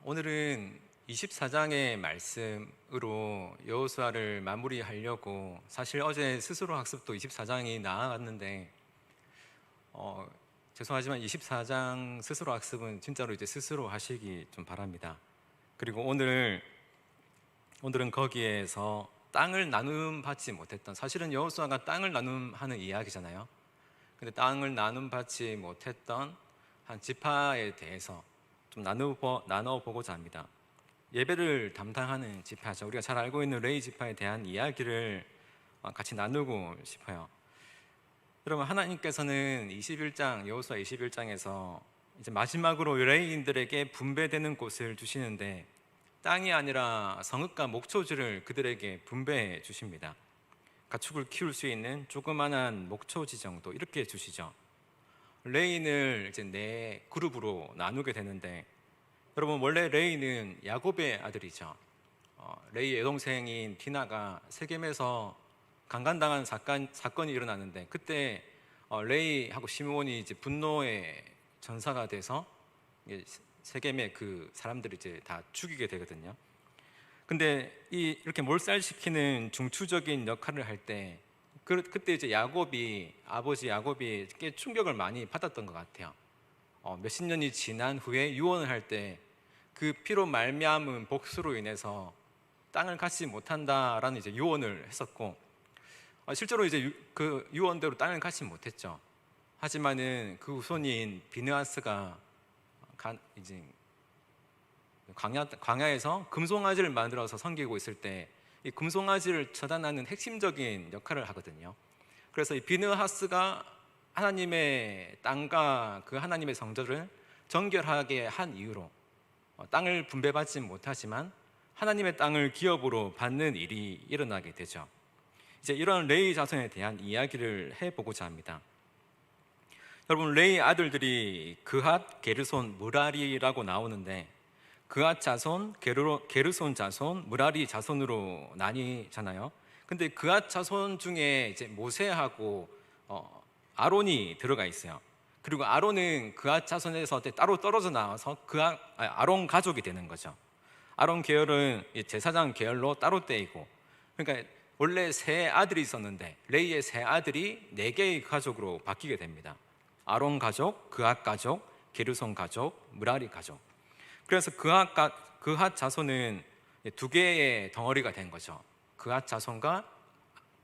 오늘은 24장의 말씀으로 여호수아를 마무리하려고, 사실 어제 스스로 학습도 24장이 나아갔는데 죄송하지만 24장 스스로 학습은 진짜로 이제 스스로 하시기 좀 바랍니다. 그리고 오늘은 거기에서 땅을 나눔 받지 못했던, 사실은 여호수아가 땅을 나눔하는 이야기잖아요. 근데 땅을 나눔 받지 못했던 한 지파에 대해서 좀 나눠보고자 합니다. 예배를 담당하는 지파죠. 우리가 잘 알고 있는 레위 지파에 대한 이야기를 같이 나누고 싶어요. 여러분, 하나님께서는 여호수아 21장에서 이제 마지막으로 레위인들에게 분배되는 곳을 주시는데, 땅이 아니라 성읍과 목초지를 그들에게 분배해 주십니다. 가축을 키울 수 있는 조그만한 목초지 정도 이렇게 주시죠. 레위인을 이제 네 그룹으로 나누게 되는데, 여러분, 원래 레위는 야곱의 아들이죠. 레위의 여동생인 디나가 세겜에서 강간당한 사건이 일어나는데, 그때 레위하고 시므온이 이제 분노의 전사가 돼서 세겜의 그 사람들이 이제 다 죽이게 되거든요. 근데 이렇게 몰살시키는 중추적인 역할을 할 때, 그때 이제 아버지 야곱이 꽤 충격을 많이 받았던 것 같아요. 몇십 년이 지난 후에 유언을 할 때 그 피로 말미암은 복수로 인해서 땅을 갖지 못한다라는 이제 유언을 했었고, 실제로 이제 그 유언대로 땅을 갖지 못했죠. 하지만은 그 후손인 비느하스가 이제 광야에서 금송아지를 만들어서 섬기고 있을 때 이 금송아지를 처단하는 핵심적인 역할을 하거든요. 그래서 이 비느하스가 하나님의 땅과 그 하나님의 성전을 정결하게 한 이유로 땅을 분배받지 못하지만 하나님의 땅을 기업으로 받는 일이 일어나게 되죠. 이제 이런 레위 자손에 대한 이야기를 해보고자 합니다. 여러분, 레위 아들들이 그핫, 게르손, 무라리라고 나오는데, 그핫 자손, 게르손 자손, 무라리 자손으로 나뉘잖아요. 근데 그핫 자손 중에 이제 모세하고 아론이 들어가 있어요. 그리고 아론은 그핫 자손에서 따로 떨어져 나와서 아론 가족이 되는 거죠. 아론 계열은 제사장 계열로 따로 떼이고, 그러니까 원래 세 아들이 있었는데 레위의 세 아들이 네 개의 가족으로 바뀌게 됩니다. 아론 가족, 그핫 가족, 게르손 가족, 무라리 가족. 그래서 그핫 자손은 두 개의 덩어리가 된 거죠. 그핫 자손과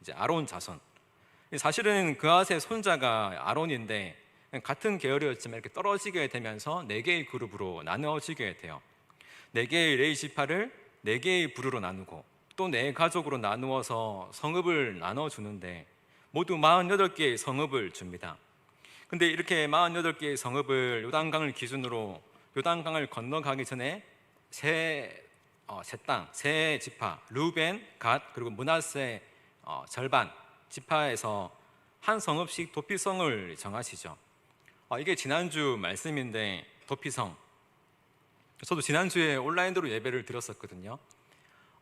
이제 아론 자손. 사실은 그핫의 손자가 아론인데 같은 계열이었지만 이렇게 떨어지게 되면서 네 개의 그룹으로 나누어지게 돼요. 네 개의 레위 지파를 네 개의 부류로 나누고 또 네 가족으로 나누어서 성읍을 나눠주는데, 모두 48개의 성읍을 줍니다. 근데 이렇게 48개의 성읍을 요단강을 기준으로, 요단강을 건너가기 전에 세 지파, 르우벤, 갓, 그리고 므낫세 절반 지파에서 한 성읍씩 도피성을 정하시죠. 이게 지난주 말씀인데, 도피성, 저도 지난주에 온라인으로 예배를 드렸었거든요.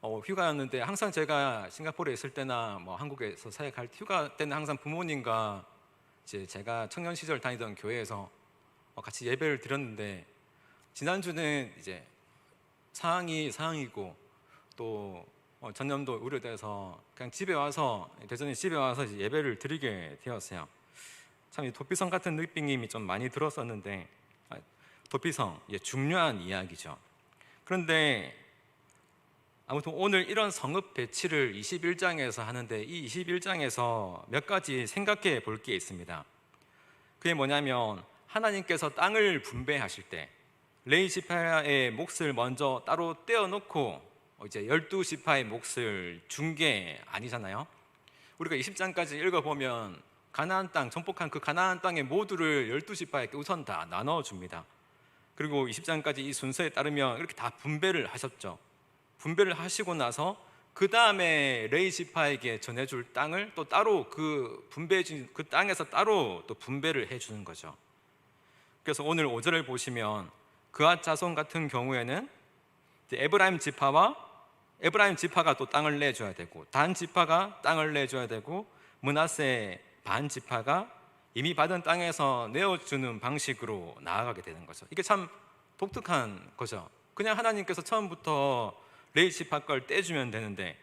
휴가였는데, 항상 제가 싱가포르에 있을 때나 뭐 한국에서 사역할 때 휴가 때는 항상 부모님과 이제 제가 청년 시절 다니던 교회에서 같이 예배를 드렸는데, 지난주는 이제 상황이고 또 전염도 우려돼서 그냥 대전에 집에 와서 이제 예배를 드리게 되었어요. 참 이 도피성 같은 느낌이 좀 많이 들었었는데, 도피성, 중요한 이야기죠. 그런데 아무튼 오늘 이런 성읍 배치를 21장에서 하는데, 이 21장에서 몇 가지 생각해 볼 게 있습니다. 그게 뭐냐면, 하나님께서 땅을 분배하실 때 레위 지파의 몫을 먼저 따로 떼어놓고 이제 12지파의 몫을 준 게 아니잖아요. 우리가 20장까지 읽어보면 가나안 땅, 정복한 그 가나안 땅의 모두를 12지파에게 우선 다 나눠줍니다. 그리고 20장까지 이 순서에 따르면 이렇게 다 분배를 하셨죠. 분배를 하시고 나서 그 다음에 레위 지파에게 전해줄 땅을 또 따로 그 분배해준 그 땅에서 따로 또 분배를 해주는 거죠. 그래서 오늘 5절을 보시면 그핫 자손 같은 경우에는 에브라임 지파가 또 땅을 내줘야 되고, 단 지파가 땅을 내줘야 되고, 므낫세 반 지파가 이미 받은 땅에서 내어주는 방식으로 나아가게 되는 거죠. 이게 참 독특한 거죠. 그냥 하나님께서 처음부터 레위 지파 걸 떼주면 되는데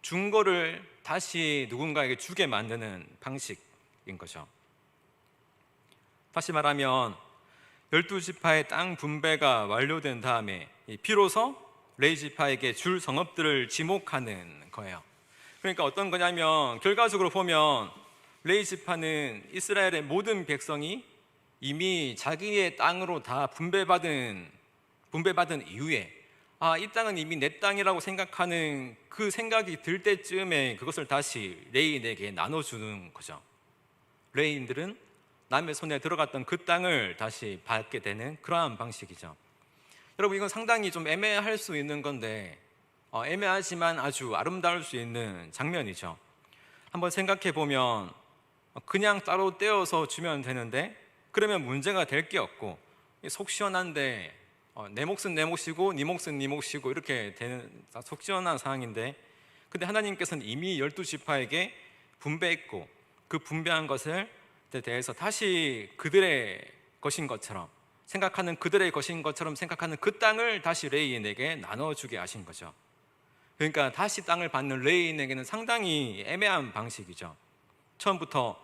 준 거를 다시 누군가에게 주게 만드는 방식인 거죠. 다시 말하면 12지파의 땅 분배가 완료된 다음에 비로소 레위 지파에게 줄 성읍들을 지목하는 거예요. 그러니까 어떤 거냐면 결과적으로 보면 레위 지파는 이스라엘의 모든 백성이 이미 자기의 땅으로 다 분배받은 이후에 이 땅은 이미 내 땅이라고 생각하는 그 생각이 들 때쯤에 그것을 다시 레위인에게 나눠주는 거죠. 레위인들은 남의 손에 들어갔던 그 땅을 다시 받게 되는 그러한 방식이죠. 여러분, 이건 상당히 좀 애매할 수 있는 건데 애매하지만 아주 아름다울 수 있는 장면이죠. 한번 생각해 보면 그냥 따로 떼어서 주면 되는데 그러면 문제가 될 게 없고 속 시원한데 내 몫은 내 몫이고 네 몫은 네 몫이고 이렇게 되는 속 시원한 상황인데, 근데 하나님께서는 이미 12지파에게 분배했고 그 분배한 것을 대해서 다시 그들의 것인 것처럼 생각하는 그 땅을 다시 레위인에게 나눠주게 하신 거죠. 그러니까 다시 땅을 받는 레위인에게는 상당히 애매한 방식이죠. 처음부터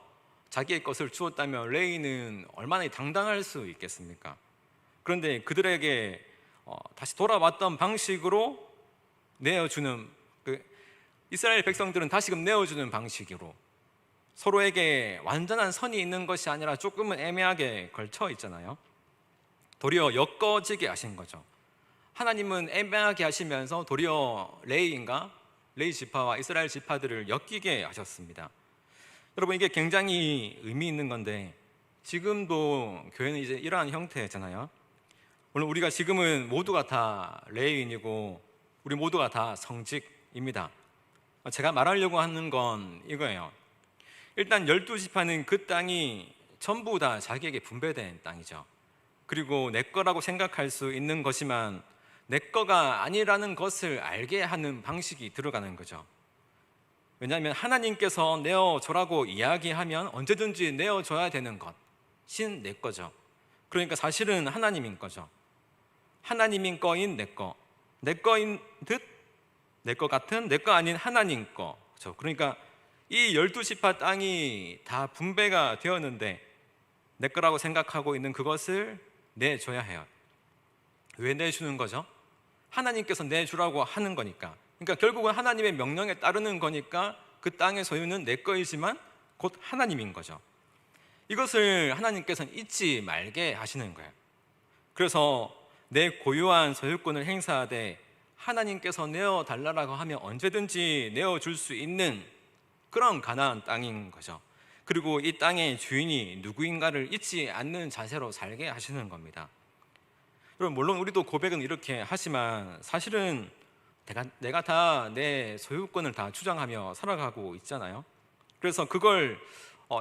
자기의 것을 주었다면 레위인은 얼마나 당당할 수 있겠습니까? 그런데 그들에게 다시 돌아왔던 방식으로 내어주는, 이스라엘 백성들은 다시금 내어주는 방식으로 서로에게 완전한 선이 있는 것이 아니라 조금은 애매하게 걸쳐 있잖아요. 도리어 엮어지게 하신 거죠. 하나님은 애매하게 하시면서 도리어 레위 지파와 이스라엘 지파들을 엮이게 하셨습니다. 여러분, 이게 굉장히 의미 있는 건데 지금도 교회는 이제 이러한 형태잖아요. 물론 우리가 지금은 모두가 다 레위인이고 우리 모두가 다 성직입니다. 제가 말하려고 하는 건 이거예요. 일단 12지파는 그 땅이 전부 다 자기에게 분배된 땅이죠. 그리고 내 거라고 생각할 수 있는 것이지만 내 거가 아니라는 것을 알게 하는 방식이 들어가는 거죠. 왜냐하면 하나님께서 내어줘라고 이야기하면 언제든지 내어줘야 되는 것인 내 거죠. 그러니까 사실은 하나님인 거죠. 하나님인 거인 내 거, 내 거인 듯 내 거 같은 내 거 아닌 하나님 거. 그러니까 이 12지파 땅이 다 분배가 되었는데 내 거라고 생각하고 있는 그것을 내줘야 해요. 왜 내주는 거죠? 하나님께서 내주라고 하는 거니까. 그러니까 결국은 하나님의 명령에 따르는 거니까 그 땅의 소유는 내 거이지만 곧 하나님인 거죠. 이것을 하나님께서는 잊지 말게 하시는 거예요. 그래서 내 고유한 소유권을 행사하되 하나님께서 내어달라고 하면 언제든지 내어줄 수 있는 그런 가나안 땅인 거죠. 그리고 이 땅의 주인이 누구인가를 잊지 않는 자세로 살게 하시는 겁니다. 여러분, 물론 우리도 고백은 이렇게 하지만 사실은 내가 다 내 소유권을 다 주장하며 살아가고 있잖아요. 그래서 그걸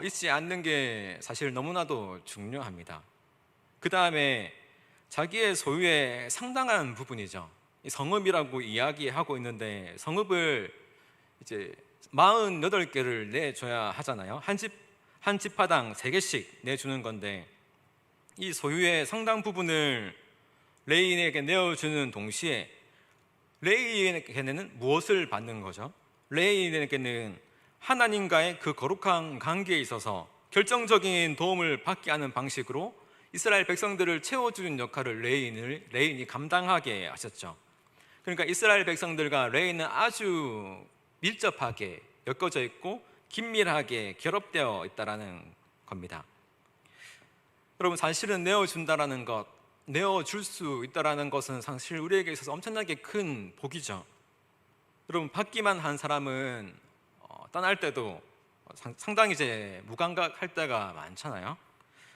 잊지 않는 게 사실 너무나도 중요합니다. 그 다음에 자기의 소유의 상당한 부분이죠. 성읍이라고 이야기하고 있는데 성읍을 이제 48개를 내줘야 하잖아요. 한 지파당 3개씩 내주는 건데 이 소유의 상당 부분을 레위인에게 내어주는 동시에 레위인에게는 무엇을 받는 거죠? 레위인에게는 하나님과의 그 거룩한 관계에 있어서 결정적인 도움을 받게 하는 방식으로 이스라엘 백성들을 채워주는 역할을 레위인이 감당하게 하셨죠. 그러니까 이스라엘 백성들과 레위인은 아주 밀접하게 엮어져 있고 긴밀하게 결합되어 있다는 겁니다. 여러분, 사실은 내어준다라는 것, 내어줄 수 있다라는 것은 사실 우리에게 있어서 엄청나게 큰 복이죠. 여러분, 받기만 한 사람은 떠날 때도 상당히 이제 무감각할 때가 많잖아요.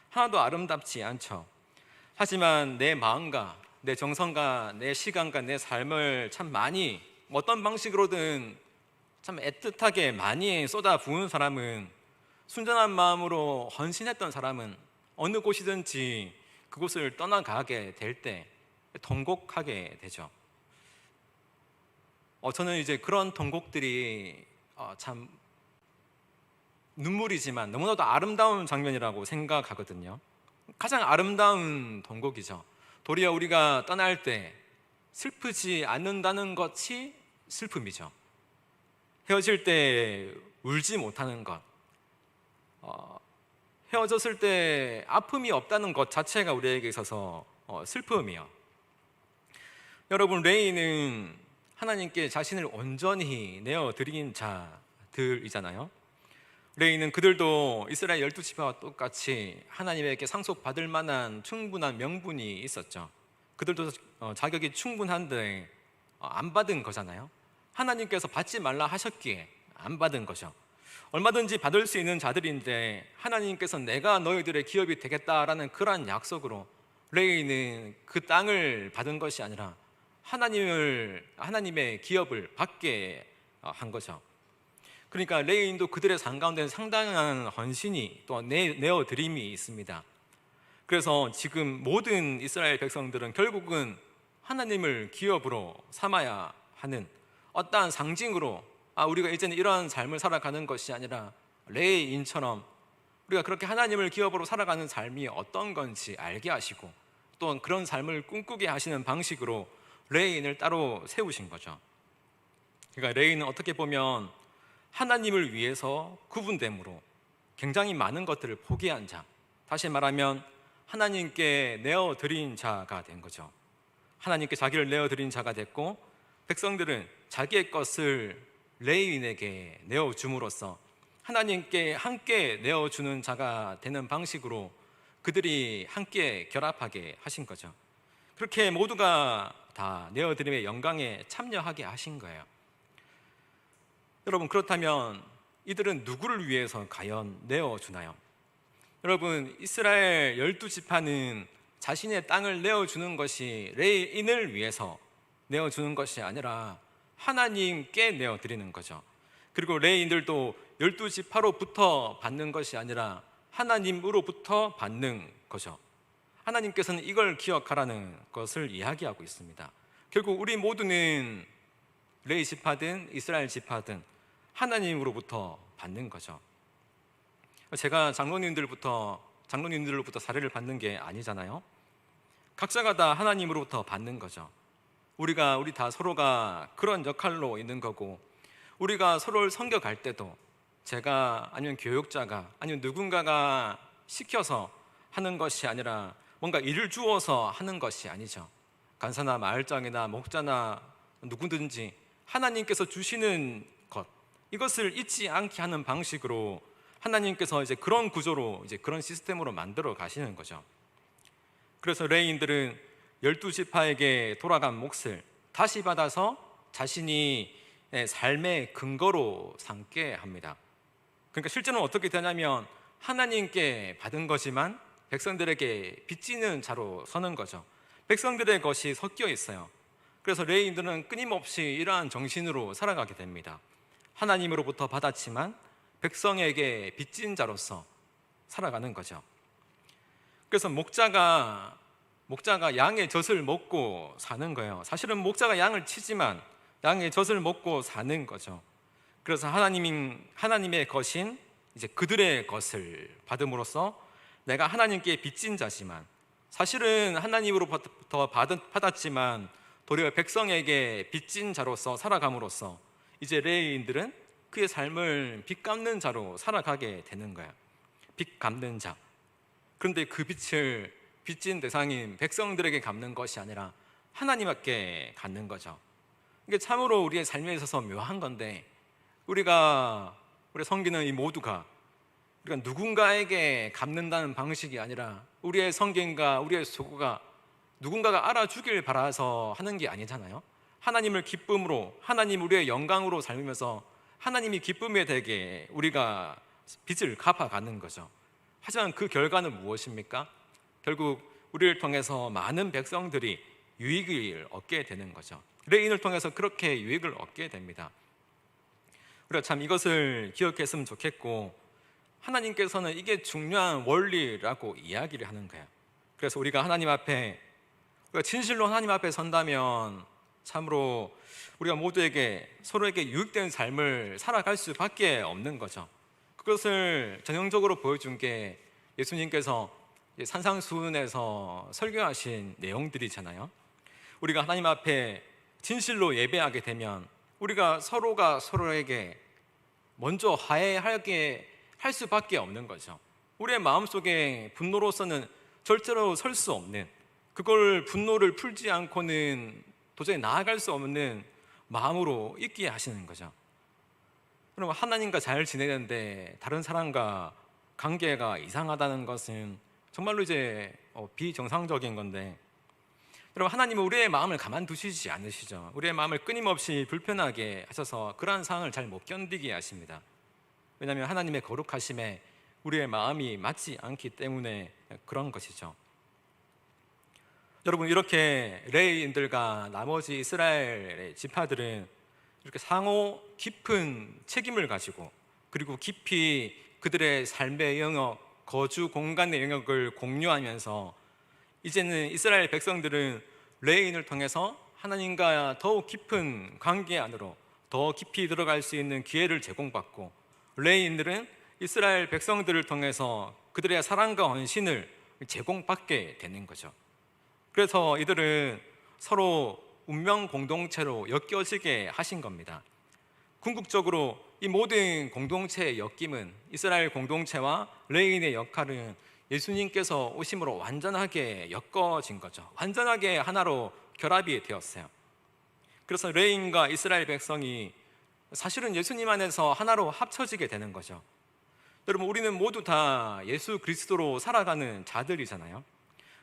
하나도 아름답지 않죠. 하지만 내 마음과 내 정성과 내 시간과 내 삶을 참 많이 어떤 방식으로든 참 애틋하게 많이 쏟아 부은 사람은, 순전한 마음으로 헌신했던 사람은 어느 곳이든지 그곳을 떠나가게 될 때 통곡하게 되죠. 저는 이제 그런 통곡들이 참 눈물이지만 너무나도 아름다운 장면이라고 생각하거든요. 가장 아름다운 통곡이죠. 도리어 우리가 떠날 때 슬프지 않는다는 것이 슬픔이죠. 헤어질 때 울지 못하는 것, 헤어졌을 때 아픔이 없다는 것 자체가 우리에게 있어서 슬픔이요. 여러분, 레위는 하나님께 자신을 온전히 내어드린 자들이잖아요. 레위는 그들도 이스라엘 12지파와 똑같이 하나님에게 상속받을 만한 충분한 명분이 있었죠. 그들도 자격이 충분한데 안 받은 거잖아요. 하나님께서 받지 말라 하셨기에 안 받은 거죠. 얼마든지 받을 수 있는 자들인데 하나님께서 내가 너희들의 기업이 되겠다라는 그러한 약속으로 레위는 그 땅을 받은 것이 아니라 하나님의 기업을 받게 한 거죠. 그러니까 레위인도 그들의 삶 가운데 상당한 헌신이 또 내어드림이 있습니다. 그래서 지금 모든 이스라엘 백성들은 결국은 하나님을 기업으로 삼아야 하는 어떠한 상징으로 우리가 이제는 이러한 삶을 살아가는 것이 아니라 레위인처럼 우리가 그렇게 하나님을 기업으로 살아가는 삶이 어떤 건지 알게 하시고 또 그런 삶을 꿈꾸게 하시는 방식으로 레위인을 따로 세우신 거죠. 그러니까 레위인은 어떻게 보면 하나님을 위해서 구분됨으로 굉장히 많은 것들을 포기한 자, 다시 말하면 하나님께 내어드린 자가 된 거죠. 하나님께 자기를 내어드린 자가 됐고 백성들은 자기의 것을 레위인에게 내어줌으로써 하나님께 함께 내어주는 자가 되는 방식으로 그들이 함께 결합하게 하신 거죠. 그렇게 모두가 다 내어드림의 영광에 참여하게 하신 거예요. 여러분, 그렇다면 이들은 누구를 위해서 과연 내어주나요? 여러분, 이스라엘 12지파는 자신의 땅을 내어주는 것이 레위인을 위해서 내어주는 것이 아니라 하나님께 내어드리는 거죠. 그리고 레위인들도 12지파로부터 받는 것이 아니라 하나님으로부터 받는 거죠. 하나님께서는 이걸 기억하라는 것을 이야기하고 있습니다. 결국 우리 모두는 레위 지파든 이스라엘 지파든 하나님으로부터 받는 거죠. 제가 장로님들로부터 사례를 받는 게 아니잖아요. 각자가 다 하나님으로부터 받는 거죠. 우리 다 서로가 그런 역할로 있는 거고, 우리가 서로를 섬겨갈 때도 제가 아니면 교육자가 아니면 누군가가 시켜서 하는 것이 아니라 뭔가 일을 주어서 하는 것이 아니죠. 간사나 마을장이나 목자나 누구든지 하나님께서 주시는 것, 이것을 잊지 않게 하는 방식으로 하나님께서 이제 그런 구조로 그런 시스템으로 만들어 가시는 거죠. 그래서 레위인들은 12지파에게 돌아간 몫을 다시 받아서 자신이 삶의 근거로 삼게 합니다. 그러니까 실제로는 어떻게 되냐면 하나님께 받은 거지만 백성들에게 빚지는 자로 서는 거죠. 백성들의 것이 섞여 있어요. 그래서 레위인들은 끊임없이 이러한 정신으로 살아가게 됩니다. 하나님으로부터 받았지만 백성에게 빚진 자로서 살아가는 거죠. 그래서 목자가 양의 젖을 먹고 사는 거예요. 사실은 목자가 양을 치지만 양의 젖을 먹고 사는 거죠. 그래서 하나님의 것인 그들의 것을 받음으로써 내가 하나님께 빚진 자지만 사실은 하나님으로부터 받았지만 도리어 백성에게 빚진 자로서 살아감으로써 이제 레위인들은 그의 삶을 빚 갚는 자로 살아가게 되는 거예요. 빚 갚는 자. 그런데 그 빚을 빚진 대상인 백성들에게 갚는 것이 아니라 하나님께 갚는 거죠. 이게 참으로 우리의 삶에 있어서 묘한 건데 우리 섬기는 이 모두가 우리가 누군가에게 갚는다는 방식이 아니라 우리의 성경과 우리의 소구가 누군가가 알아주길 바라서 하는 게 아니잖아요. 하나님을 기쁨으로, 하나님 우리의 영광으로 살면서 하나님이 기쁨에 되게 우리가 빚을 갚아가는 거죠. 하지만 그 결과는 무엇입니까? 결국 우리를 통해서 많은 백성들이 유익을 얻게 되는 거죠. 레위인을 통해서 그렇게 유익을 얻게 됩니다. 우리가 참 이것을 기억했으면 좋겠고, 하나님께서는 이게 중요한 원리라고 이야기를 하는 거예요. 그래서 우리가 우리가 진실로 하나님 앞에 선다면 참으로 우리가 모두에게 서로에게 유익된 삶을 살아갈 수밖에 없는 거죠. 그것을 전형적으로 보여준 게 예수님께서 산상수훈에서 설교하신 내용들이잖아요. 우리가 하나님 앞에 진실로 예배하게 되면 우리가 서로가 서로에게 먼저 화해하게 할 수밖에 없는 거죠. 우리의 마음속에 분노로서는 절대로 설 수 없는, 그걸 분노를 풀지 않고는 도저히 나아갈 수 없는 마음으로 있게 하시는 거죠. 그럼 하나님과 잘 지내는데 다른 사람과 관계가 이상하다는 것은 정말로 이제 비정상적인 건데, 여러분, 하나님은 우리의 마음을 가만두시지 않으시죠. 우리의 마음을 끊임없이 불편하게 하셔서 그러한 상황을 잘 못 견디게 하십니다. 왜냐하면 하나님의 거룩하심에 우리의 마음이 맞지 않기 때문에 그런 것이죠. 여러분, 이렇게 레위인들과 나머지 이스라엘의 지파들은 이렇게 상호 깊은 책임을 가지고, 그리고 깊이 그들의 삶의 영역, 거주 공간의 영역을 공유하면서 이제는 이스라엘 백성들은 레위인을 통해서 하나님과 더욱 깊은 관계 안으로 더 깊이 들어갈 수 있는 기회를 제공받고, 레위인들은 이스라엘 백성들을 통해서 그들의 사랑과 헌신을 제공받게 되는 거죠. 그래서 이들은 서로 운명 공동체로 엮여지게 하신 겁니다. 궁극적으로 이 모든 공동체의 엮임은, 이스라엘 공동체와 레위인의 역할은 예수님께서 오심으로 완전하게 엮어진 거죠. 완전하게 하나로 결합이 되었어요. 그래서 레위인과 이스라엘 백성이 사실은 예수님 안에서 하나로 합쳐지게 되는 거죠. 여러분, 우리는 모두 다 예수 그리스도로 살아가는 자들이잖아요.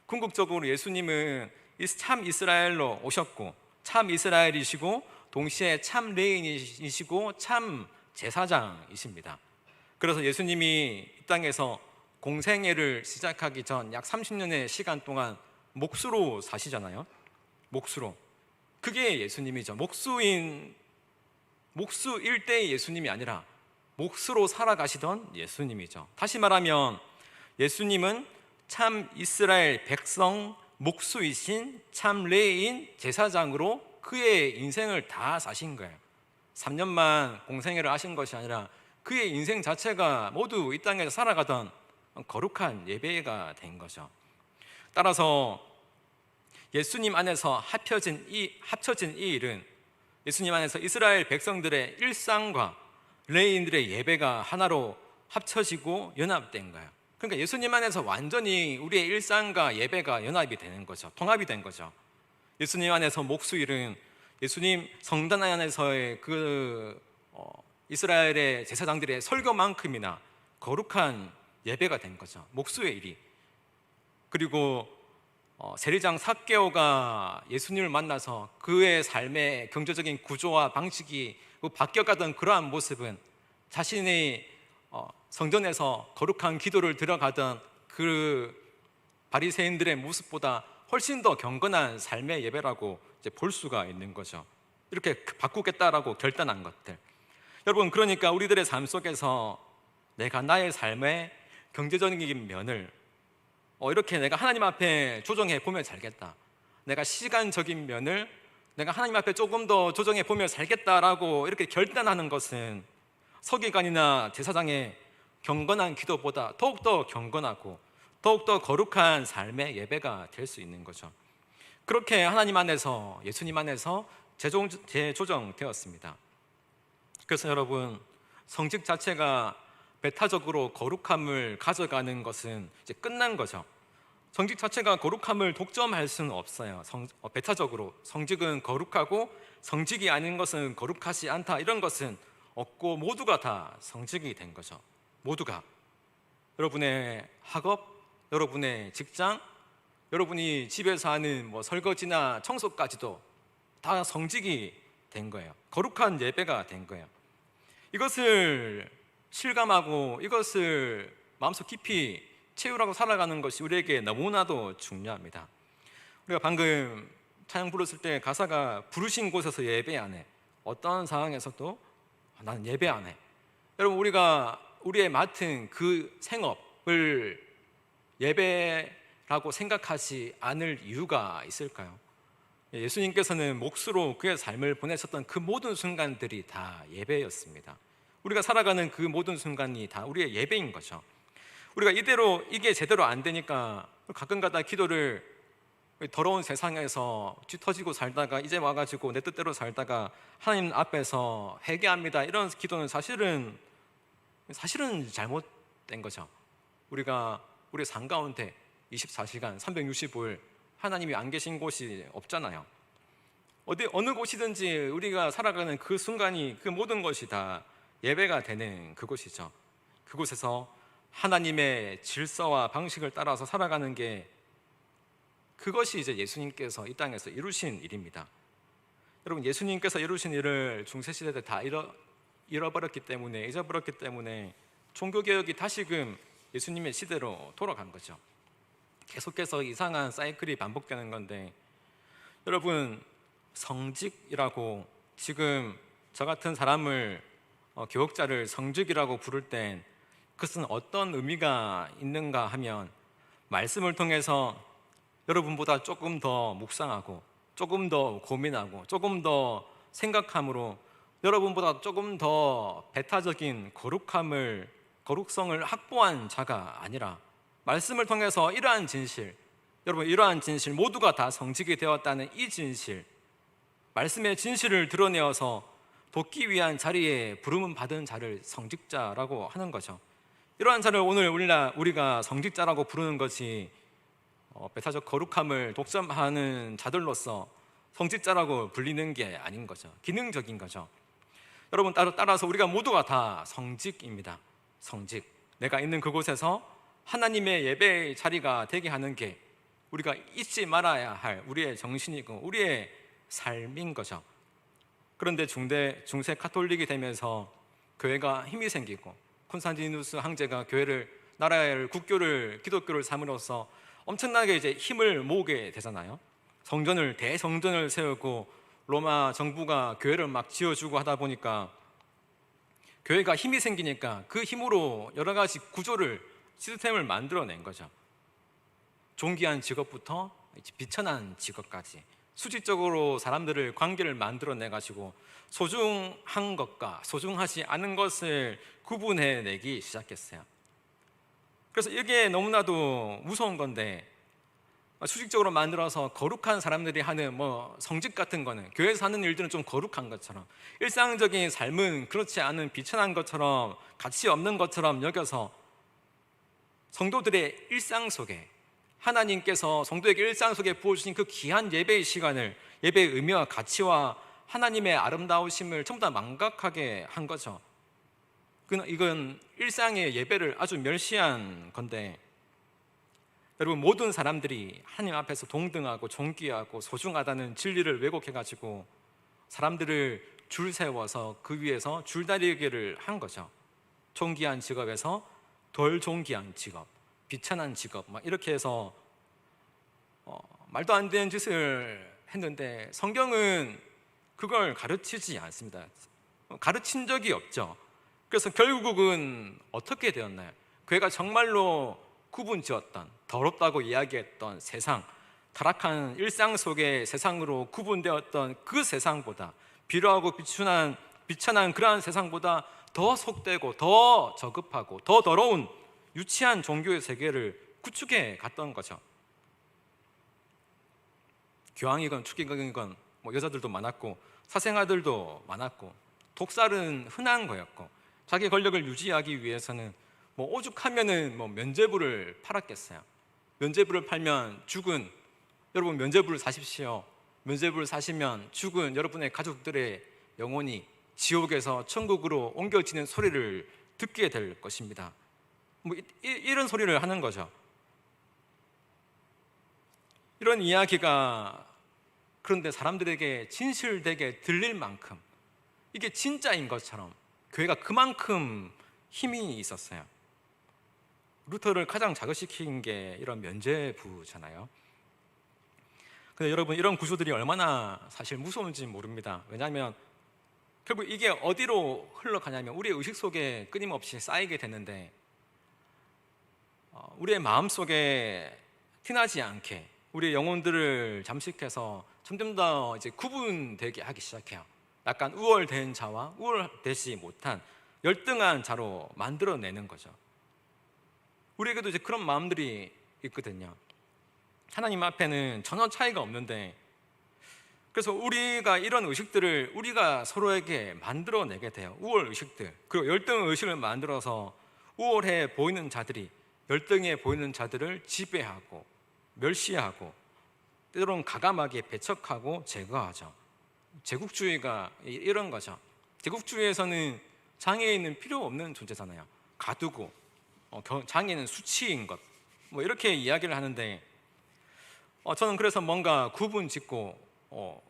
궁극적으로 예수님은 참 이스라엘로 오셨고, 참 이스라엘이시고, 동시에 참 레위인이시고, 참 제사장이십니다. 그래서 예수님이 이 땅에서 공생애를 시작하기 전 약 30년의 시간 동안 목수로 사시잖아요. 목수로. 그게 예수님이죠. 목수일 때의 예수님이 아니라 목수로 살아가시던 예수님이죠. 다시 말하면 예수님은 참 이스라엘 백성 목수이신 참 레위인 제사장으로 그의 인생을 다 사신 거예요. 3년만 공생애를 하신 것이 아니라 그의 인생 자체가 모두 이 땅에서 살아가던 거룩한 예배가 된 거죠. 따라서 예수님 안에서 합쳐진 이 일은 예수님 안에서 이스라엘 백성들의 일상과 레위인들의 예배가 하나로 합쳐지고 연합된 거예요. 그러니까 예수님 안에서 완전히 우리의 일상과 예배가 연합이 되는 거죠. 통합이 된 거죠. 예수님 안에서 목수일은 예수님 성단 안에서의 이스라엘의 제사장들의 설교만큼이나 거룩한 예배가 된 거죠. 목수의 일이. 그리고 세리장 삭개오가 예수님을 만나서 그의 삶의 경제적인 구조와 방식이 바뀌어가던 그러한 모습은 자신이 성전에서 거룩한 기도를 드려가던 그 바리새인들의 모습보다 훨씬 더 경건한 삶의 예배라고 이제 볼 수가 있는 거죠. 이렇게 바꾸겠다라고 결단한 것들. 여러분, 그러니까 우리들의 삶 속에서 내가 나의 삶의 경제적인 면을 이렇게 내가 하나님 앞에 조정해 보면 살겠다, 내가 시간적인 면을 내가 하나님 앞에 조금 더 조정해 보며 살겠다라고 이렇게 결단하는 것은 서기관이나 제사장의 경건한 기도보다 더욱더 경건하고 더욱더 거룩한 삶의 예배가 될 수 있는 거죠. 그렇게 하나님 안에서, 예수님 안에서 재조정되었습니다. 그래서 여러분, 성직 자체가 배타적으로 거룩함을 가져가는 것은 이제 끝난 거죠. 성직 자체가 거룩함을 독점할 수는 없어요. 배타적으로 성직은 거룩하고 성직이 아닌 것은 거룩하지 않다, 이런 것은 없고 모두가 다 성직이 된 거죠. 모두가. 여러분의 학업, 여러분의 직장, 여러분이 집에서 하는 설거지나 청소까지도 다 성직이 된 거예요. 거룩한 예배가 된 거예요. 이것을 실감하고 이것을 마음속 깊이 채우라고 살아가는 것이 우리에게 너무나도 중요합니다. 우리가 방금 찬양 불렀을 때 가사가 부르신 곳에서 예배 안 해, 어떤 상황에서도 나는 예배 안 해. 여러분, 우리가 우리의 맡은 그 생업을 예배라고 생각하지 않을 이유가 있을까요? 예수님께서는 몫으로 그의 삶을 보내셨던 그 모든 순간들이 다 예배였습니다. 우리가 살아가는 그 모든 순간이 다 우리의 예배인 거죠. 우리가 이게 제대로 안 되니까 가끔가다 기도를 더러운 세상에서 쥐터지고 살다가 이제 와가지고 내 뜻대로 살다가 하나님 앞에서 회개합니다, 이런 기도는 사실은 잘못된 거죠. 우리가 우리 삶 가운데 24시간 365일 하나님이 안 계신 곳이 없잖아요. 어느 곳이든지 우리가 살아가는 그 순간이, 그 모든 것이 다 예배가 되는 그곳이죠. 그곳에서 하나님의 질서와 방식을 따라서 살아가는 게, 그것이 이제 예수님께서 이 땅에서 이루신 일입니다. 여러분, 예수님께서 이루신 일을 중세시대 때 다 잊어버렸기 때문에 종교개혁이 다시금 예수님의 시대로 돌아간 거죠. 계속해서 이상한 사이클이 반복되는 건데, 여러분, 성직이라고, 지금 저 같은 사람을 교역자를 성직이라고 부를 땐 그것은 어떤 의미가 있는가 하면, 말씀을 통해서 여러분보다 조금 더 묵상하고 조금 더 고민하고 조금 더 생각함으로 여러분보다 조금 더 배타적인 거룩성을 확보한 자가 아니라, 말씀을 통해서 이러한 진실 모두가 다 성직이 되었다는 이 진실, 말씀의 진실을 드러내어서 돕기 위한 자리에 부름을 받은 자를 성직자라고 하는 거죠. 이러한 자를 오늘 우리가 성직자라고 부르는 것이 배타적 거룩함을 독점하는 자들로서 성직자라고 불리는 게 아닌 거죠. 기능적인 거죠. 여러분, 따라서 우리가 모두가 다 성직입니다. 성직. 내가 있는 그곳에서 하나님의 예배의 자리가 되게 하는 게 우리가 잊지 말아야 할 우리의 정신이고 우리의 삶인 거죠. 그런데 중세 카톨릭이 되면서 교회가 힘이 생기고 콘스탄티누스 황제가 나라의 국교를, 기독교를 삼으로써 엄청나게 이제 힘을 모으게 되잖아요. 대성전을 세우고 로마 정부가 교회를 막 지어주고 하다 보니까 교회가 힘이 생기니까 그 힘으로 여러 가지 시스템을 만들어낸 거죠. 존귀한 직업부터 비천한 직업까지 수직적으로 사람들을 관계를 만들어내가지고 소중한 것과 소중하지 않은 것을 구분해내기 시작했어요. 그래서 이게 너무나도 무서운 건데, 수직적으로 만들어서 거룩한 사람들이 하는 성직 같은 거는, 교회에서 하는 일들은 좀 거룩한 것처럼, 일상적인 삶은 그렇지 않은 비천한 것처럼, 가치 없는 것처럼 여겨서 성도들의 일상 속에, 하나님께서 성도에게 일상 속에 부어주신 그 귀한 예배의 시간을, 예배의 의미와 가치와 하나님의 아름다우심을 전부 다 망각하게 한 거죠. 이건 일상의 예배를 아주 멸시한 건데, 여러분, 모든 사람들이 하나님 앞에서 동등하고 존귀하고 소중하다는 진리를 왜곡해가지고 사람들을 줄 세워서 그 위에서 줄다리기를 한 거죠. 존귀한 직업에서 덜 존귀한 직업, 비천한 직업, 이렇게 해서 말도 안 되는 짓을 했는데, 성경은 그걸 가르치지 않습니다. 가르친 적이 없죠. 그래서 결국은 어떻게 되었나요? 교회가 정말로 구분지었던, 더럽다고 이야기했던 세상, 타락한 일상 속의 세상으로 구분되었던 그 세상보다, 비루하고 비천한 그러한 세상보다 더 속되고 더 저급하고 더 더러운 유치한 종교의 세계를 구축해 갔던 거죠. 교황이건 추기경이건 여자들도 많았고 사생아들도 많았고, 독살은 흔한 거였고, 자기 권력을 유지하기 위해서는 오죽하면은 면죄부를 팔았겠어요. 면죄부를 팔면 여러분, 면죄부를 사십시오. 면죄부를 사시면 죽은 여러분의 가족들의 영혼이 지옥에서 천국으로 옮겨지는 소리를 듣게 될 것입니다. 이런 소리를 하는 거죠. 이런 이야기가, 그런데 사람들에게 진실되게 들릴 만큼 이게 진짜인 것처럼 교회가 그만큼 힘이 있었어요. 루터를 가장 자극시킨 게 이런 면죄부잖아요. 근데 여러분, 이런 구조들이 얼마나 사실 무서운지 모릅니다. 왜냐하면 결국 이게 어디로 흘러가냐면 우리의 의식 속에 끊임없이 쌓이게 되는데, 우리의 마음 속에 티나지 않게 우리의 영혼들을 잠식해서 점점 더 이제 구분되게 하기 시작해요. 약간 우월된 자와 우월되지 못한 열등한 자로 만들어내는 거죠. 우리에게도 이제 그런 마음들이 있거든요. 하나님 앞에는 전혀 차이가 없는데, 그래서 우리가 이런 의식들을 우리가 서로에게 만들어내게 돼요. 우월 의식들, 그리고 열등 의식을 만들어서 우월해 보이는 자들이 열등해 보이는 자들을 지배하고 멸시하고 때로는 가감하게 배척하고 제거하죠. 제국주의가 이런 거죠. 제국주의에서는 장애인은 필요 없는 존재잖아요. 가두고 장애인은 수치인 것, 뭐 이렇게 이야기를 하는데, 저는 그래서 뭔가 구분 짓고 뭐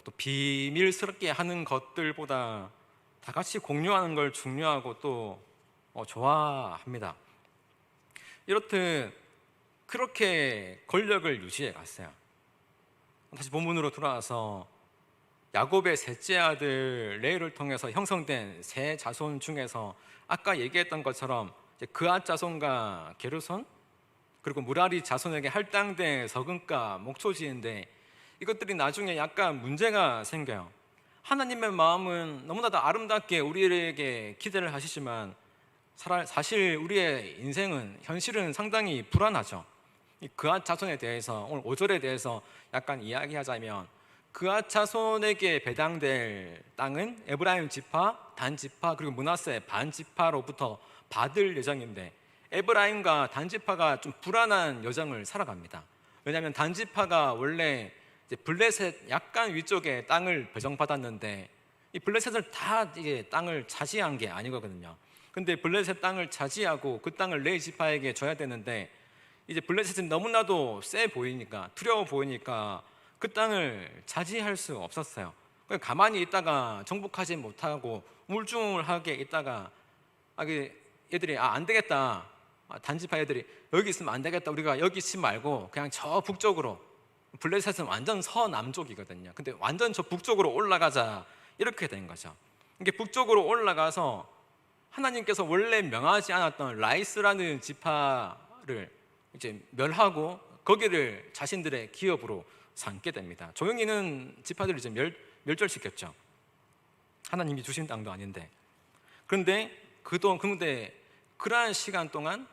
또 비밀스럽게 하는 것들보다 다 같이 공유하는 걸 중요하고 또 좋아합니다. 이렇듯 그렇게 권력을 유지해 갔어요. 다시 본문으로 돌아와서 야곱의 셋째 아들 레위를 통해서 형성된 세 자손 중에서 아까 얘기했던 것처럼 그앗 자손과 게르손, 그리고 무라리 자손에게 할당된 서금과 목초지인데, 이것들이 나중에 약간 문제가 생겨요. 하나님의 마음은 너무나도 아름답게 우리에게 기대를 하시지만 사실 우리의 인생은, 현실은 상당히 불안하죠. 그앗 자손에 대해서 오늘 5절에 대해서 약간 이야기하자면, 그앗 자손에게 배당될 땅은 에브라임 지파, 단 지파, 그리고 므낫세 반 지파로부터 받을 예정인데, 에브라임과 단 지파가 좀 불안한 여정을 살아갑니다. 왜냐하면 단 지파가 원래 블레셋 약간 위쪽에 땅을 배정받았는데, 이 블레셋을 다 이게 땅을 차지한 게 아니거든요. 근데 블레셋 땅을 차지하고 그 땅을 레위 지파에게 줘야 되는데, 이제 블레셋은 너무나도 세 보이니까, 두려워 보이니까 그 땅을 차지할 수 없었어요. 가만히 있다가 정복하지 못하고 우물쭈물하게 있다가 얘들이 안 되겠다, 단지파 애들이 여기 있으면 안 되겠다, 우리가 여기 있지 말고 그냥 저 북쪽으로, 블레셋은 완전 서남쪽이거든요. 근데 완전 저 북쪽으로 올라가자, 이렇게 된 거죠. 이게 북쪽으로 올라가서 하나님께서 원래 명하지 않았던 라이스라는 지파를 이제 멸하고 거기를 자신들의 기업으로 삼게 됩니다. 조용히 있는 지파들을 이제 멸절시켰죠. 하나님이 주신 땅도 아닌데. 그런데 그러한 시간 동안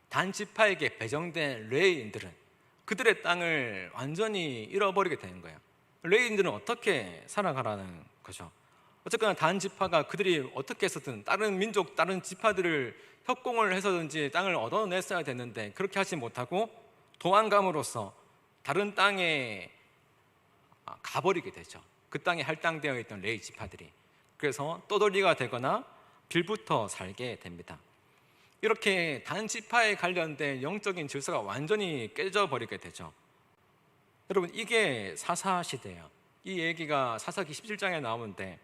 단 지파에게 배정된 레위인들은 그들의 땅을 완전히 잃어버리게 되는 거예요. 레위인들은 어떻게 살아가라는 거죠? 어쨌거나 단 지파가 그들이 어떻게 해서든 다른 민족, 다른 지파들을 협공을 해서든지 땅을 얻어냈어야 됐는데, 그렇게 하지 못하고 도망감으로써 다른 땅에 가버리게 되죠. 그 땅에 할당되어 있던 레위 지파들이. 그래서 떠돌이가 되거나 빌부터 살게 됩니다. 이렇게 단 지파에 관련된 영적인 질서가 완전히 깨져버리게 되죠. 여러분, 이게 사사시대예요. 이 얘기가 사사기 17장에 나오는데,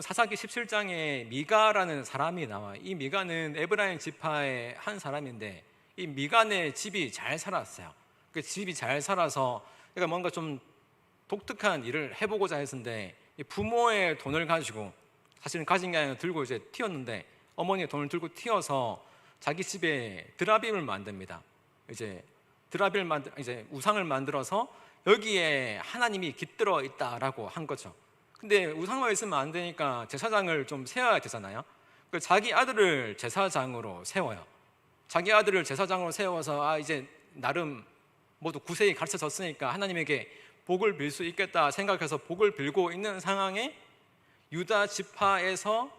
사사기 17장에 미가라는 사람이 나와요. 이 미가는 에브라임 지파의 한 사람인데, 이 미간의 집이 잘 살았어요. 그 집이 잘 살아서 그러니까 뭔가 좀 독특한 일을 해보고자 했는데, 부모의 돈을 가지고, 사실은 가진 게 아니라 들고 이제 튀었는데, 어머니의 돈을 들고 튀어서 자기 집에 드라빔을 만듭니다. 이제 이제 우상을 만들어서 여기에 하나님이 깃들어 있다라고 한 거죠. 근데 우상만 있으면 안 되니까 제사장을 좀 세워야 되잖아요. 자기 아들을 제사장으로 세워요. 자기 아들을 제사장으로 세워서 이제 나름 모두 구세히 가르쳐졌으니까 하나님에게 복을 빌 수 있겠다 생각해서 복을 빌고 있는 상황에 유다 지파에서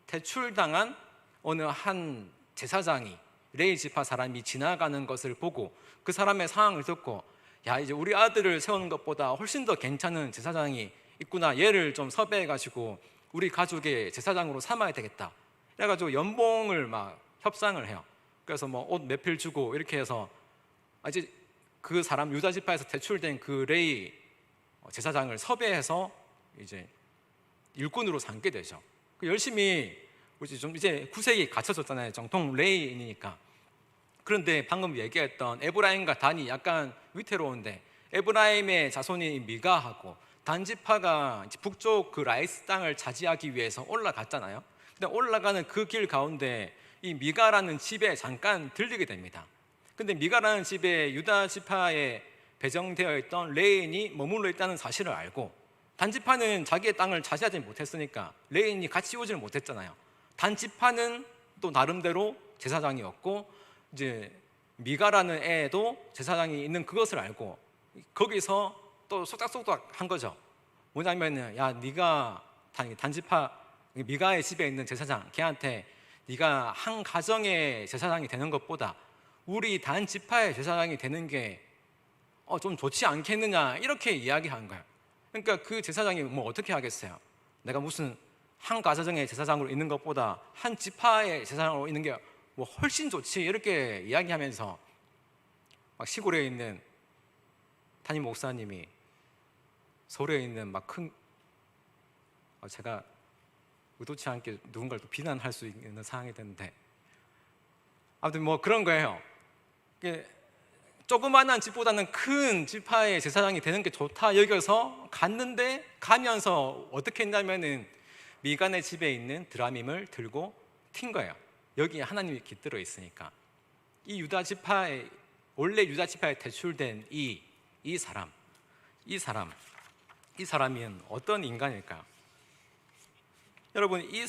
퇴출당한 어느 한 제사장이, 레위 지파 사람이 지나가는 것을 보고 그 사람의 상황을 듣고, 야, 이제 우리 아들을 세우는 것보다 훨씬 더 괜찮은 제사장이 있구나, 얘를 좀 섭외해가지고 우리 가족의 제사장으로 삼아야 되겠다. 그래가지고 연봉을 막 협상을 해요. 그래서 뭐 옷 몇 필 주고 이렇게 해서 이제 그 사람, 유다 지파에서 퇴출된 그 레위 제사장을 섭외해서 이제 일꾼으로 삼게 되죠. 열심히 이제 구색이 갖춰졌잖아요. 정통 레위인이니까. 그런데 방금 얘기했던 에브라임과 단이 약간 위태로운데, 에브라임의 자손이 미가하고 단 지파가 북쪽 그 라이스 땅을 차지하기 위해서 올라갔잖아요. 근데 올라가는 그 길 가운데 이 미가라는 집에 잠깐 들리게 됩니다. 근데 미가라는 집에 유다 지파에 배정되어 있던 레인이 머물러 있다는 사실을 알고, 단 지파는 자기의 땅을 차지하지 못했으니까 레인이 같이 오지를 못했잖아요. 단 지파는 또 나름대로 제사장이었고, 이제 미가라는 애도 제사장이 있는 그것을 알고 거기서 또 속닥속닥 한 거죠. 뭐냐면은 야 네가 단지파 미가의 집에 있는 제사장 걔한테 네가 한 가정의 제사장이 되는 것보다 우리 단지파의 제사장이 되는 게 좀 좋지 않겠느냐 이렇게 이야기한 거예요. 그러니까 그 제사장이 뭐 어떻게 하겠어요? 내가 무슨 한 가정의 제사장으로 있는 것보다 한 지파의 제사장으로 있는 게 뭐 훨씬 좋지 이렇게 이야기하면서 막 시골에 있는 담임 목사님이 서울에 있는 막 큰 제가 의도치 않게 누군가를 또 비난할 수 있는 상황이 됐는데 아무튼 뭐 그런 거예요. 조그만한 집보다는 큰 지파의 제사장이 되는 게 좋다 여겨서 갔는데 가면서 어떻게 했냐면은 미간의 집에 있는 드라밈을 들고 튄 거예요. 여기에 하나님이 깃들어 있으니까. 이 유다 지파의 원래 유다 지파에 대출된 이 사람이 어떤 인간일까요? 여러분 이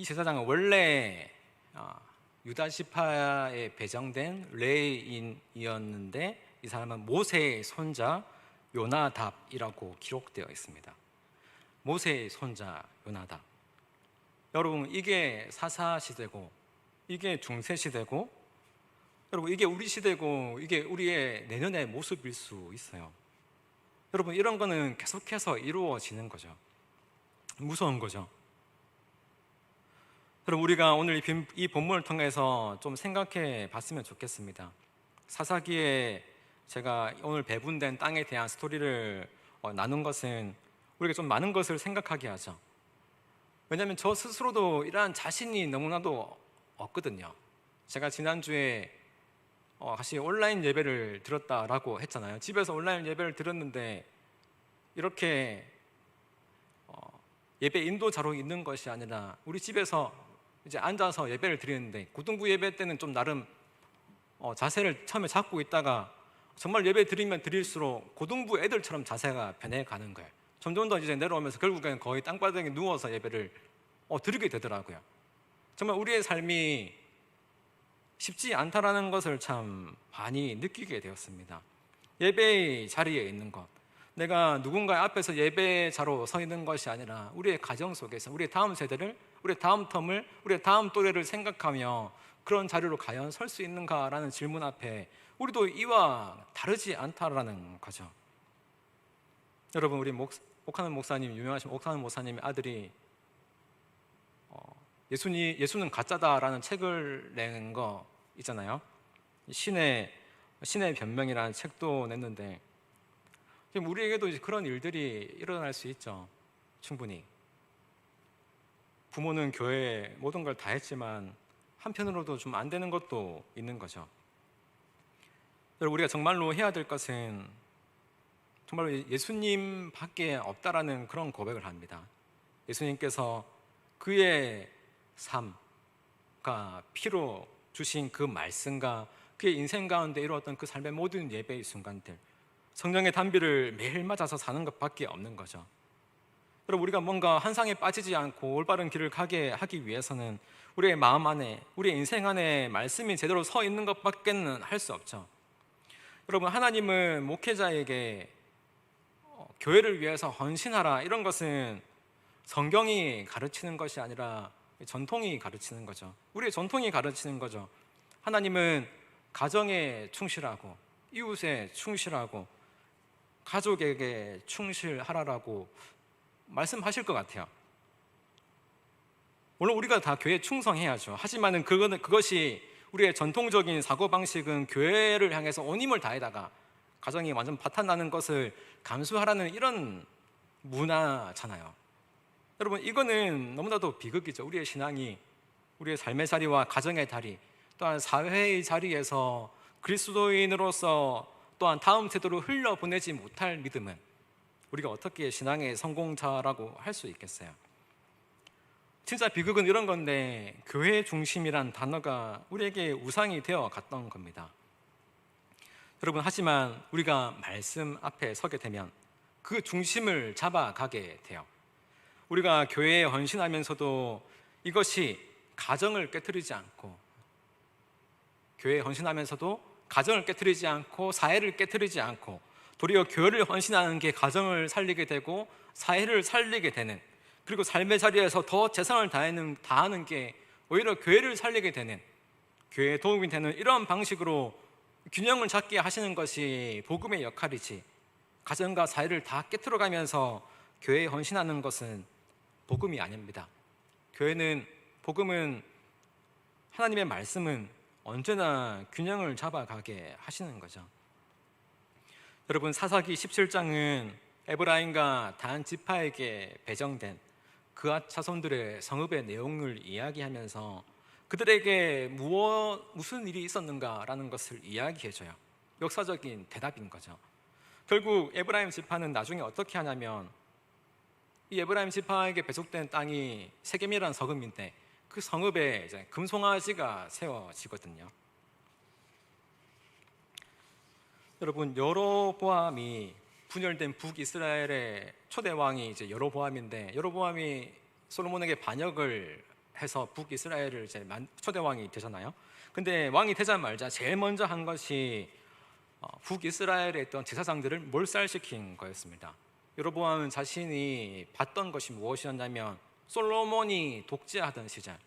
제사장은 원래 유다 지파에 배정된 레위인이었는데 이 사람은 모세의 손자 요나답이라고 기록되어 있습니다. 모세의 손자 요나답. 여러분 이게 사사 시대고 이게 중세 시대고 여러분 이게 우리 시대고 이게 우리의 내년의 모습일 수 있어요. 여러분 이런 거는 계속해서 이루어지는 거죠. 무서운 거죠. 여러분 우리가 오늘 이 본문을 통해서 좀 생각해 봤으면 좋겠습니다. 사사기에 제가 오늘 배분된 땅에 대한 스토리를 나눈 것은 우리가 좀 많은 것을 생각하게 하죠. 왜냐하면 저 스스로도 이러한 자신이 너무나도 없거든요. 제가 지난주에 같이 온라인 예배를 드렸다라고 했잖아요. 집에서 온라인 예배를 드렸는데 이렇게 예배 인도자로 있는 것이 아니라 우리 집에서 이제 앉아서 예배를 드리는데 고등부 예배 때는 좀 나름 자세를 처음에 잡고 있다가 정말 예배 드리면 드릴수록 고등부 애들처럼 자세가 변해가는 거예요. 점점 더 이제 내려오면서 결국에는 거의 땅바닥에 누워서 예배를 드리게 되더라고요. 정말 우리의 삶이 쉽지 않다라는 것을 참 많이 느끼게 되었습니다. 예배의 자리에 있는 것, 내가 누군가의 앞에서 예배자로 서 있는 것이 아니라 우리의 가정 속에서 우리의 다음 세대를, 우리의 다음 텀을, 우리의 다음 또래를 생각하며 그런 자리로 과연 설 수 있는가라는 질문 앞에 우리도 이와 다르지 않다라는 거죠. 여러분 우리 옥하는 목사님, 유명하신 옥하는 목사님의 아들이 예수는 가짜다라는 책을 낸 거 있잖아요. 신의 변명이라는 책도 냈는데 우리에게도 이제 그런 일들이 일어날 수 있죠. 충분히 부모는 교회에 모든 걸 다 했지만 한편으로도 좀 안 되는 것도 있는 거죠. 여러분 우리가 정말로 해야 될 것은 정말로 예수님밖에 없다라는 그런 고백을 합니다. 예수님께서 그의 삶과 피로 주신 그 말씀과 그의 인생 가운데 이루었던 그 삶의 모든 예배의 순간들, 성령의 단비를 매일 맞아서 사는 것밖에 없는 거죠. 여러분 우리가 뭔가 환상에 빠지지 않고 올바른 길을 가게 하기 위해서는 우리의 마음 안에, 우리의 인생 안에 말씀이 제대로 서 있는 것밖에는 할 수 없죠. 여러분 하나님은 목회자에게 교회를 위해서 헌신하라 이런 것은 성경이 가르치는 것이 아니라 전통이 가르치는 거죠. 우리의 전통이 가르치는 거죠. 하나님은 가정에 충실하고 이웃에 충실하고 가족에게 충실하라라고 말씀하실 것 같아요. 물론 우리가 다 교회에 충성해야죠. 하지만은 그것이 우리의 전통적인 사고방식은 교회를 향해서 온 힘을 다해다가 가정이 완전 파탄나는 것을 감수하라는 이런 문화잖아요. 여러분 이거는 너무나도 비극이죠. 우리의 신앙이 우리의 삶의 자리와 가정의 자리, 또한 사회의 자리에서 그리스도인으로서 또한 다음 세대로 흘려보내지 못할 믿음은 우리가 어떻게 신앙의 성공자라고 할 수 있겠어요? 진짜 비극은 이런 건데 교회 중심이란 단어가 우리에게 우상이 되어 갔던 겁니다. 여러분 하지만 우리가 말씀 앞에 서게 되면 그 중심을 잡아가게 돼요. 우리가 교회에 헌신하면서도 이것이 가정을 깨트리지 않고 교회에 헌신하면서도 가정을 깨트리지 않고 사회를 깨트리지 않고 도리어 교회를 헌신하는 게 가정을 살리게 되고 사회를 살리게 되는, 그리고 삶의 자리에서 더 최선을 다하는 게 오히려 교회를 살리게 되는, 교회에 도움이 되는 이런 방식으로 균형을 잡게 하시는 것이 복음의 역할이지, 가정과 사회를 다 깨트려가면서 교회에 헌신하는 것은 복음이 아닙니다. 복음은, 하나님의 말씀은 언제나 균형을 잡아가게 하시는 거죠. 여러분, 사사기 17장은 에브라임과 단 지파에게 배정된 그앗 자손들의 성읍의 내용을 이야기하면서 그들에게 무슨 일이 있었는가라는 것을 이야기해줘요. 역사적인 대답인 거죠. 결국 에브라임 지파는 나중에 어떻게 하냐면, 이 에브라임 지파에게 배속된 땅이 세겜이라는 성읍인데 그 성읍에 이제 금송아지가 세워지거든요. 여러분, 여로보암이 분열된 북이스라엘의 초대 왕이 이제 여로보암인데, 여로보암이 솔로몬에게 반역을 해서 북이스라엘을 이제 초대 왕이 되잖아요. 근데 왕이 되자마자 제일 먼저 한 것이 북이스라엘에 있던 제사장들을 몰살시킨 거였습니다. 여로보암은 자신이 봤던 것이 무엇이었냐면, 솔로몬이 독재하던 시절,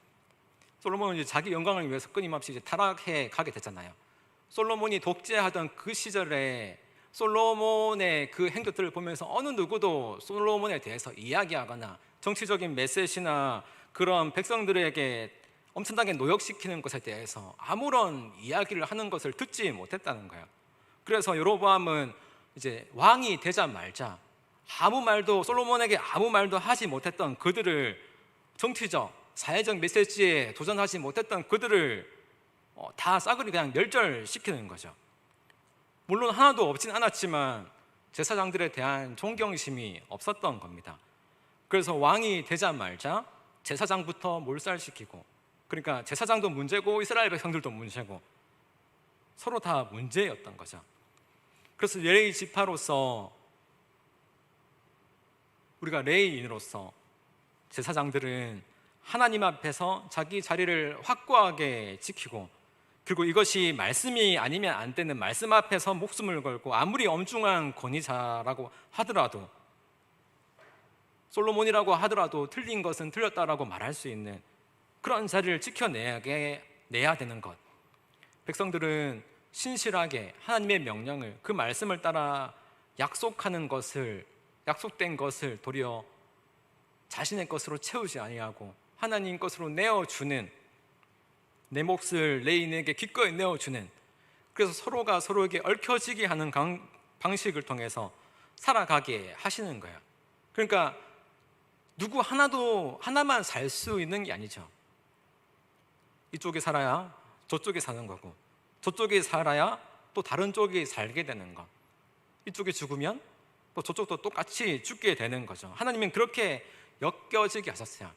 솔로몬은 이제 자기 영광을 위해서 끊임없이 이제 타락해 가게 되잖아요. 솔로몬이 독재하던 그 시절에 솔로몬의 그 행동들을 보면서 어느 누구도 솔로몬에 대해서 이야기하거나 정치적인 메시지나 그런 백성들에게 엄청나게 노역시키는 것에 대해서 아무런 이야기를 하는 것을 듣지 못했다는 거예요. 그래서 여로보암은 이제 왕이 되자마자 솔로몬에게 아무 말도 하지 못했던 그들을, 정치적, 사회적 메시지에 도전하지 못했던 그들을 다 싸그리 그냥 멸절시키는 거죠. 물론 하나도 없진 않았지만 제사장들에 대한 존경심이 없었던 겁니다. 그래서 왕이 되자마자 제사장부터 몰살시키고, 그러니까 제사장도 문제고 이스라엘 백성들도 문제고 서로 다 문제였던 거죠. 그래서 레위 지파로서, 우리가 레위인으로서 제사장들은 하나님 앞에서 자기 자리를 확고하게 지키고, 그리고 이것이 말씀이 아니면 안 되는 말씀 앞에서 목숨을 걸고, 아무리 엄중한 권위자라고 하더라도, 솔로몬이라고 하더라도 틀린 것은 틀렸다라고 말할 수 있는 그런 자리를 지켜내야 되는 것. 백성들은 신실하게 하나님의 명령을, 그 말씀을 따라 약속된 것을 도리어 자신의 것으로 채우지 아니하고 하나님 것으로 내어주는, 내 몫을 레인에게 기꺼이 내어주는, 그래서 서로가 서로에게 얽혀지게 하는 방식을 통해서 살아가게 하시는 거예요. 그러니까 누구 하나만 살 수 있는 게 아니죠. 이쪽에 살아야 저쪽에 사는 거고, 저쪽에 살아야 또 다른 쪽이 살게 되는 것, 이쪽이 죽으면 또 저쪽도 똑같이 죽게 되는 거죠. 하나님은 그렇게 엮여지게 하셨어요.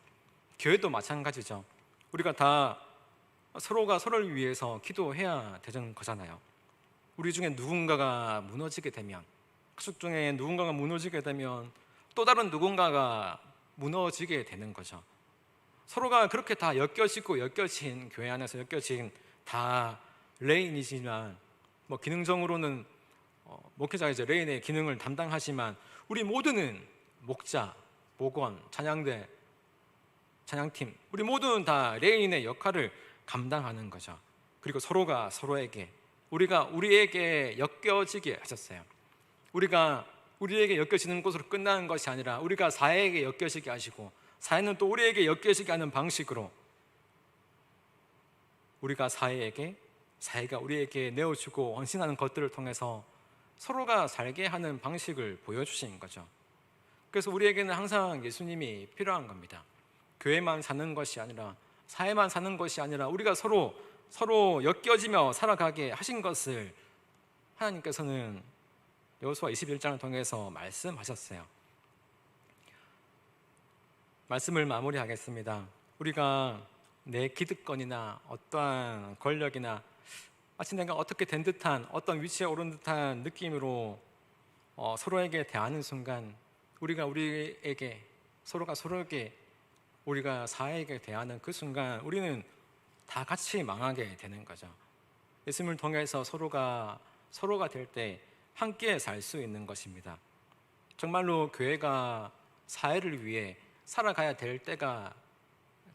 교회도 마찬가지죠. 우리가 다 서로가 서로를 위해서 기도해야 되는 거잖아요. 우리 중에 누군가가 무너지게 되면, 가족 중에 누군가가 무너지게 되면 또 다른 누군가가 무너지게 되는 거죠. 서로가 그렇게 다 엮여진 교회 안에서 엮여진 다 레인이지만, 기능적으로는 목회자가 이제 레인의 기능을 담당하지만, 우리 모두는 목자, 목원, 찬양대, 찬양팀, 우리 모두는 다 레인의 역할을 감당하는 거죠. 그리고 서로가 서로에게, 우리에게 엮여지게 하셨어요. 우리에게 엮여지는 것으로 끝나는 것이 아니라 우리가 사회에게 엮여지게 하시고, 사회는 또 우리에게 엮여지게 하는 방식으로 우리가 사회가 우리에게 내어주고 헌신하는 것들을 통해서 서로가 살게 하는 방식을 보여주신 거죠. 그래서 우리에게는 항상 예수님이 필요한 겁니다. 교회만 사는 것이 아니라, 사회만 사는 것이 아니라 우리가 서로 엮여지며 살아가게 하신 것을 하나님께서는 여호수아 21장을 통해서 말씀하셨어요. 말씀을 마무리하겠습니다. 우리가 내 기득권이나 어떠한 권력이나 마치 내가 어떻게 된 듯한, 어떤 위치에 오른 듯한 느낌으로 서로에게 대하는 순간, 서로가 서로에게, 우리가 사회에게 대하는 그 순간 우리는 다 같이 망하게 되는 거죠. 예수님을 통해서 서로가 될 때 함께 살 수 있는 것입니다. 정말로 교회가 사회를 위해 살아가야 될 때가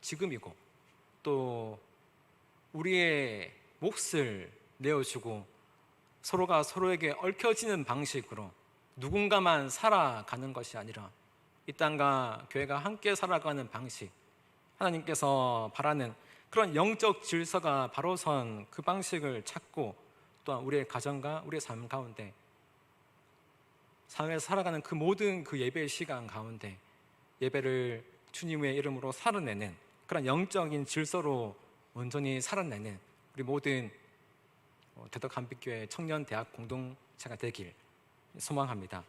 지금이고, 또 우리의 몫을 내어주고 서로가 서로에게 얽혀지는 방식으로 누군가만 살아가는 것이 아니라 이 땅과 교회가 함께 살아가는 방식, 하나님께서 바라는 그런 영적 질서가 바로 선 그 방식을 찾고, 또한 우리의 가정과 우리의 삶 가운데, 삶에서 살아가는 그 모든 그 예배의 시간 가운데 예배를 주님의 이름으로 살아내는 그런 영적인 질서로 온전히 살아내는 우리 모든 대덕 한빛교회 청년대학 공동체가 되길 소망합니다.